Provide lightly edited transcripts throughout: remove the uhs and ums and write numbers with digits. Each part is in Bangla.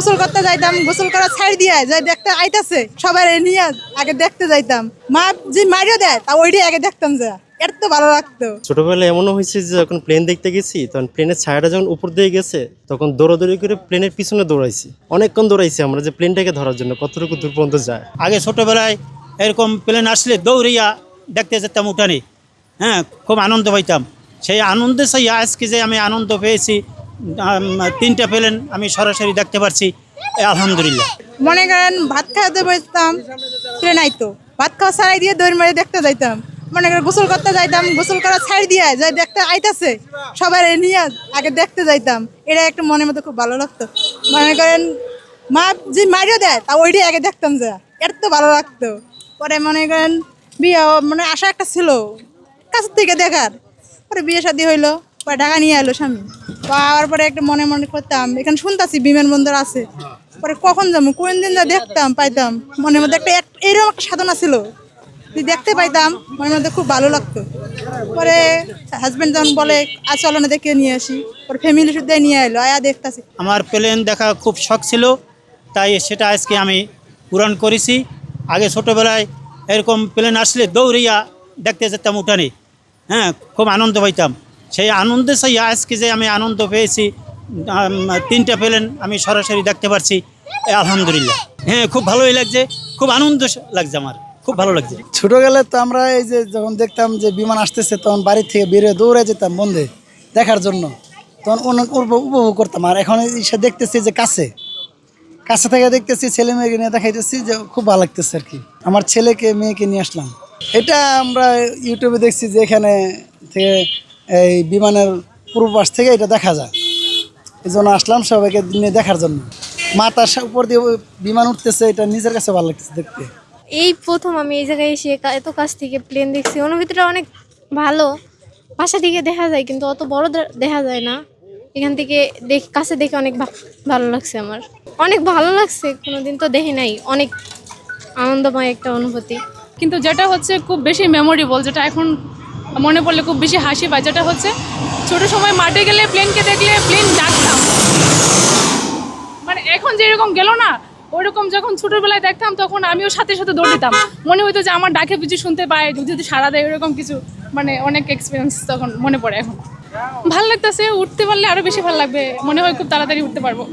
গোসল করতে যাইতাম, গোসল করা ছাড় দিয়ে যাই দেখতে আইতাছে সবাই নিয়ে আগে দেখতে যাইতাম। মা যে মারিও দেয় তা ওইটাই আগে দেখতাম, যা এটা তো ভালো লাগতো। ছোটবেলায় এমনও হয়েছে যে যখন প্লেন দেখতে গেছি তখন প্লেনের ছায়াটা যখন উপর দিয়ে গেছে তখন দৌড়াদৌড়ি করে প্লেনের পিছনে দৌড়াইছি, অনেকক্ষণ দৌড়াইছি আমরা যে প্লেনটাকে ধরার জন্য কতটুকু দূর পর্যন্ত যায়। আগে ছোটোবেলায় এরকম প্লেন আসলে দৌড়িয়া দেখতে যেতাম উঠানে, হ্যাঁ, খুব আনন্দ পাইতাম। সেই আনন্দে সেই আজকে যে আমি আনন্দ পেয়েছি, 3টা প্লেন আমি সরাসরি দেখতে পারছি, আলহামদুলিল্লাহ। মনে করেন ভাত খাওয়াতে বসতাম, প্লেন আইতো, ভাত খাওয়া ছাড়াই দিয়ে দৌড় মারে দেখতে যাইতাম। মনে করেন গোসল করতে যাইতাম, গোসল করা ছাড় দিয়ে যাই দেখতে আইতাছে সবাই নিয়ে আগে দেখতে যাইতাম। এটা একটা মনের মধ্যে খুব ভালো লাগতো। মনে করেন মা যে মারিও দেয় তা ওইটাই আগে দেখতাম, যা এটা তো ভালো লাগতো। পরে মনে করেন বিয়ে মানে আশা একটা ছিল কাছ থেকে দেখার, পরে বিয়ে শাদী হইলো, পরে ঢাকা নিয়ে এলো স্বামী। পাওয়ার পরে একটা মনে মনে করতাম এখানে শুনতাছি বিমানবন্দর আছে, পরে কখন যাবো কোন দিন যা দেখতাম পাইতাম মনের মধ্যে একটা এরকম একটা সাধনা ছিল, যদি দেখতে পাইতাম মনের মধ্যে খুব ভালো লাগতো। পরে হাজব্যান্ড যখন বলে আজ চলো না দেখে নিয়ে আসি, পরে ফ্যামিলি শুদ্ধ নিয়ে এলো, আয়া দেখতাছি। আমার প্লেন দেখা খুব শখ ছিল, তাই সেটা আজকে আমি পূরণ করেছি। আগে ছোটোবেলায় এরকম প্লেন আসলে দৌড়িয়া দেখতে যেতাম উঠানে, হ্যাঁ, খুব আনন্দ পাইতাম। সেই আনন্দে সেই আজকে যে আমি আনন্দ পেয়েছি, 3টা প্লেন আমি সরাসরি দেখতে পারছি, আলহামদুলিল্লাহ। হ্যাঁ, খুব ভালোই লাগছে, খুব আনন্দ লাগছে, আমার খুব ভালো লাগছে। ছোটবেলা তো আমরা এই যে যখন দেখতাম যে বিমান আসতেছে তখন বাড়ি থেকে বেরিয়ে দৌড়ে যেতাম বন্ধে দেখার জন্য, তখন অনেক উপভোগ করতাম। আর এখন এসে দেখতেছি যে কাছে থেকে দেখতেছি, ছেলে মেয়েকে নিয়ে দেখাইতেছি, যে খুব ভালো লাগতেছে আর কি। আমার ছেলেকে মেয়েকে নিয়ে আসলাম। এটা আমরা ইউটিউবে দেখছি যে এখানে থেকে এই বিমানের পূর্ব পাশ থেকে এটা দেখা যায়, এই জন্য আসলাম সবাইকে নিয়ে দেখার জন্য। মাথার উপর দিয়ে বিমান উঠতেছে, এটা নিজের কাছে ভালো লাগতেছে দেখতে। এই প্রথম আমি এই জায়গায় এসে এত কাছ থেকে প্লেন দেখছি, অনুভূতিটা অনেক ভালো। বাসা থেকে দেখা যায় কিন্তু অত বড় দেখা যায় না, এখান থেকে কাছে দেখে অনেক ভালো লাগছে। আমার অনেক ভালো লাগছে, কোনোদিন তো দেখি নাই, অনেক আনন্দময় একটা অনুভূতি। কিন্তু যেটা হচ্ছে খুব বেশি মেমোরেবল, যেটা এখন মনে পড়লে খুব বেশি হাসি পায়, যেটা হচ্ছে ছোটো সময় মাঠে গেলে প্লেনকে দেখলে প্লেন ডাকতাম, মানে এখন যেরকম গেল না ওইরকম যখন ছোটোবেলায় দেখতাম তখন আমিও সাথে সাথে দৌড় দিতাম, মনে হইতো যে আমার ডাকে পিছু শুনতে পায়, যদি সাড়া দেয়, এরকম কিছু মানে অনেক এক্সপিরিয়েন্স তখন মনে পড়ে। এখন ভালো লাগতেছে, উঠতে পারলে আরও বেশি ভালো লাগবে, মনে হয় খুব তাড়াতাড়ি উঠতে পারবো।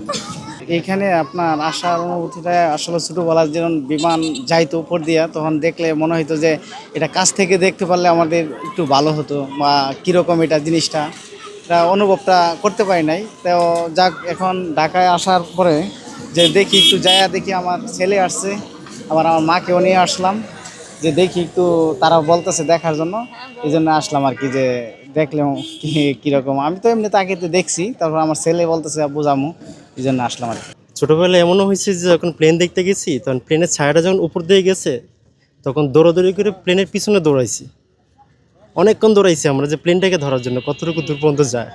এইখানে আপনার আসার অনুভূতিটা আসলে ছোটোবেলার যখন বিমান যাইতো উপর দিয়া, তখন দেখলে মনে হতো যে এটা কাছ থেকে দেখতে পারলে আমাদের একটু ভালো হতো, বা কীরকম এটা জিনিসটা, এটা অনুভবটা করতে পারি নাই। তো যাক, এখন ঢাকায় আসার পরে যে দেখি একটু যায়া দেখি, আমার ছেলে আসছে, আবার আমার মাকেও নিয়ে আসলাম, যে দেখি একটু তারা বলতেছে দেখার জন্য, এই জন্য আসলাম আর কি, যে দেখলেও কীরকম। আমি তো এমনি তাকে তো দেখছি, তারপর আমার ছেলে বলতেছে বোঝামো, এই জন্য আসলাম আর কি। ছোটবেলায় এমনও হয়েছে যে যখন প্লেন দেখতে গেছি তখন প্লেনের ছায়াটা যখন উপর দিয়ে গেছে তখন দৌড়াদৌড়ি করে প্লেনের পিছনে দৌড়াইছি, অনেকক্ষণ দৌড়াইছি আমরা যে প্লেনটাকে ধরার জন্য কতটুকু দূর পর্যন্ত যায়।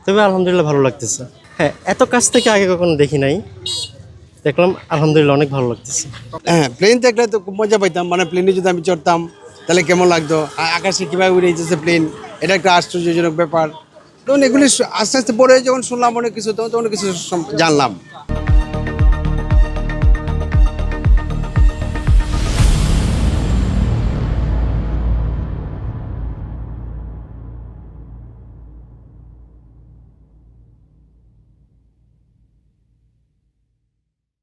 তবে আলহামদুলিল্লাহ ভালো লাগতেছে। হ্যাঁ, এত কাছ থেকে আগে কখনো দেখি নাই, দেখলাম আলহামদুলিল্লাহ অনেক ভালো লাগতেছে। হ্যাঁ, প্লেন দেখলে তো খুব মজা পাইতাম, মানে প্লেনে যদি আমি চড়তাম তাহলে কেমন লাগতো, আকাশে কীভাবে উড়ে যেতেছে প্লেন, এটা একটা আশ্চর্যজনক ব্যাপার। তখন এগুলি আস্তে আস্তে পরে যখন শুনলাম অনেক কিছু, তখন অনেক কিছু জানলাম।